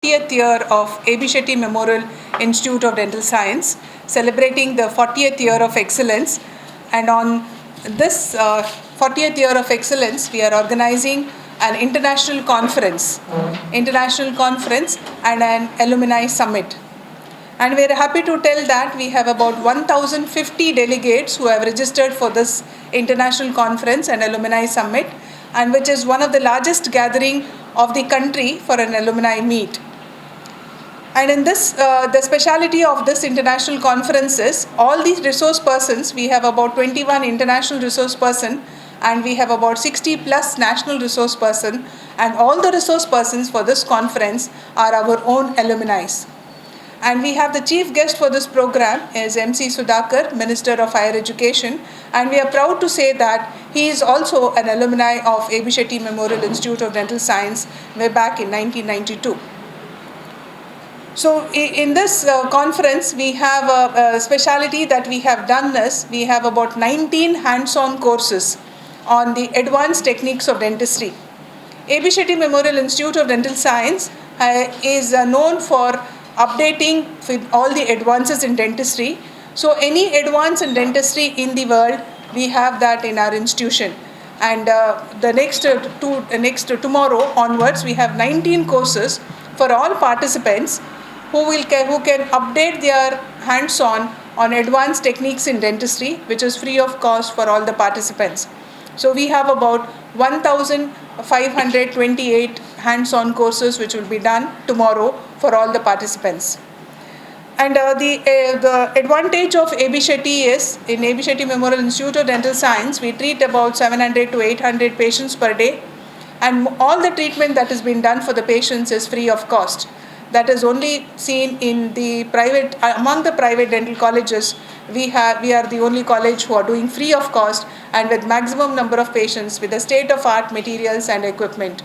40th year of A.B. Shetty Memorial Institute of Dental Science, celebrating the 40th year of excellence. And on this 40th year of excellence, we are organizing an international conference and an alumni summit. And we are happy to tell that we have about 1,050 delegates who have registered for this international conference and alumni summit, and which is one of the largest gathering of the country for an alumni meet. And in this, the speciality of this international conference is all these resource persons. We have about 21 international resource person, and we have about 60 plus national resource person, and all the resource persons for this conference are our own alumni. And we have the chief guest for this program is MC Sudhakar, Minister of Higher Education, and we are proud to say that he is also an alumni of A.B. Shetty Memorial Institute of Dental Science way back in 1992. So in this conference, we have a speciality that we have done is, we have about 19 hands-on courses on the advanced techniques of dentistry. A.B. Shetty Memorial Institute of Dental Science is known for updating with all the advances in dentistry. So any advance in dentistry in the world, we have that in our institution. And tomorrow onwards, we have 19 courses for all participants who can update their hands-on advanced techniques in dentistry, which is free of cost for all the participants. So we have about 1,528 hands-on courses which will be done tomorrow for all the participants. And the advantage of A.B. Shetty is, in A.B. Shetty Memorial Institute of Dental Science, we treat about 700 to 800 patients per day, and all the treatment that has been done for the patients is free of cost. That is only seen in the private, among the private dental colleges. We are the only college who are doing free of cost and with maximum number of patients with the state-of-art materials and equipment.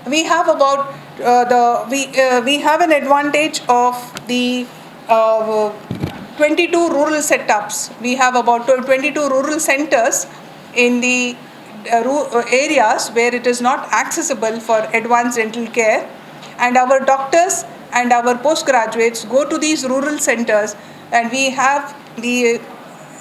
We have about we have an advantage of the 22 rural setups. We have about 22 rural centers in the areas where it is not accessible for advanced dental care. And our doctors and our postgraduates go to these rural centers, and we have the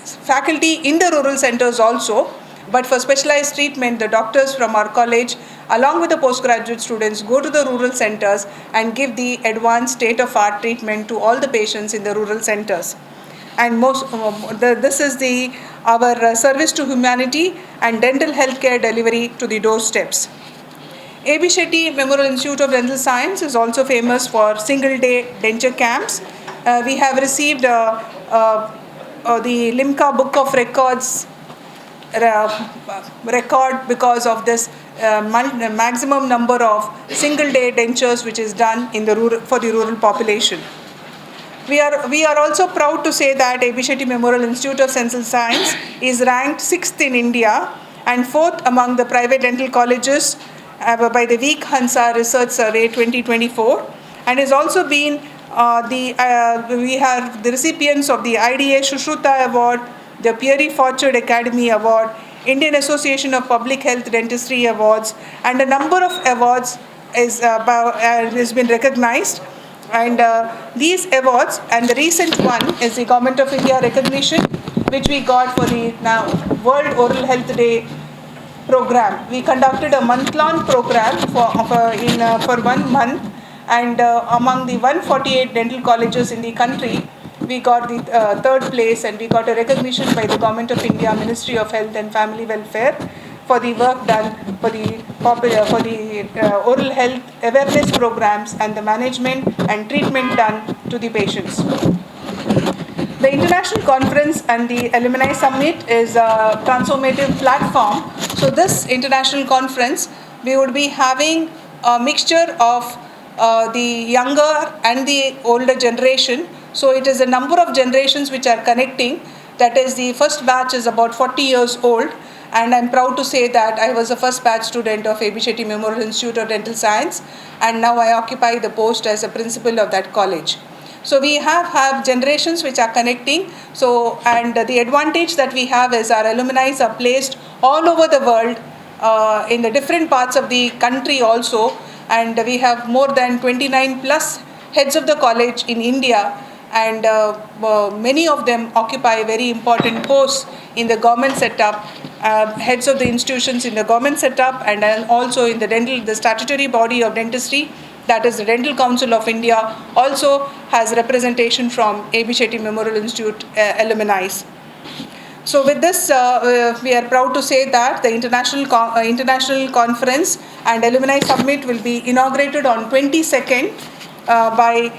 faculty in the rural centers also. But for specialized treatment, the doctors from our college, along with the postgraduate students, go to the rural centers and give the advanced state-of-art treatment to all the patients in the rural centers. And this is our service to humanity and dental healthcare delivery to the doorsteps. A.B. Shetty Memorial Institute of Dental Science is also famous for single-day denture camps. We have received the Limca Book of Records record because of this maximum number of single-day dentures which is done for the rural population. We are also proud to say that A.B. Shetty Memorial Institute of Dental Science is ranked 6th in India and 4th among the private dental colleges by the Week Hansa Research Survey 2024, and has also been we have the recipients of the IDA Shushruta Award, the Pierre Fortune Academy Award, Indian Association of Public Health Dentistry Awards, and a number of awards has been recognized. And these awards, and the recent one is the Government of India recognition, which we got for the World Oral Health Day program. We conducted a month-long program for 1 month, and among the 148 dental colleges in the country, we got the third place, and we got a recognition by the Government of India, Ministry of Health and Family Welfare, for the work done for the oral health awareness programs and the management and treatment done to the patients. The international conference and the alumni summit is a transformative platform. So this international conference, we would be having a mixture of the younger and the older generation. So it is a number of generations which are connecting. That is, the first batch is about 40 years old. And I'm proud to say that I was a first batch student of A.B. Shetty Memorial Institute of Dental Science, and now I occupy the post as a principal of that college. So we have generations which are connecting. So, and the advantage that we have is our alumni are placed all over the world, in the different parts of the country also, and we have more than 29 plus heads of the college in India, and many of them occupy very important posts in the government setup, heads of the institutions in the government setup, and also in the statutory body of dentistry, that is the Dental Council of India, also has representation from A.B. Shetty Memorial Institute alumni. So with this, we are proud to say that the international conference and alumni summit will be inaugurated on 22nd by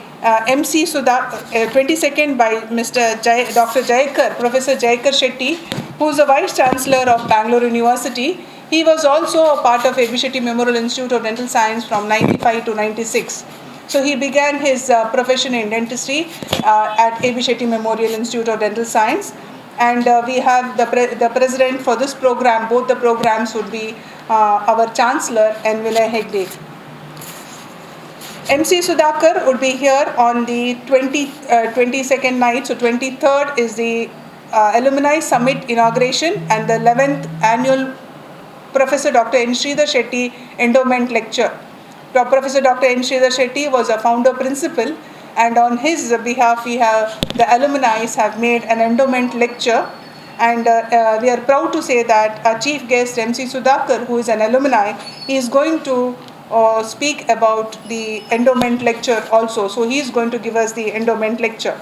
MC Sudha, 22nd by Dr. Jayakar, Professor Jayakar Shetty, who is the Vice Chancellor of Bangalore University. He was also a part of A.B. Shetty Memorial Institute of Dental Science from 95 to 96. So he began his profession in dentistry at A.B. Shetty Memorial Institute of Dental Science. And we have the president for this program. Both the programs would be our Chancellor, N. Vinay Hegde. MC Sudhakar would be here on the 22nd night. So 23rd is the Alumni Summit inauguration, and the 11th annual Professor Dr. N. Sridhar Shetty Endowment Lecture. Professor Dr. N. Sridhar Shetty was a founder principal, and on his behalf, the alumni have made an endowment lecture, and we are proud to say that our chief guest, MC Sudhakar, who is an alumni, is going to speak about the endowment lecture also. So he is going to give us the endowment lecture.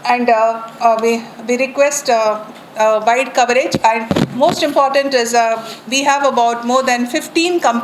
And we request wide coverage, and most important is we have about more than 15 companies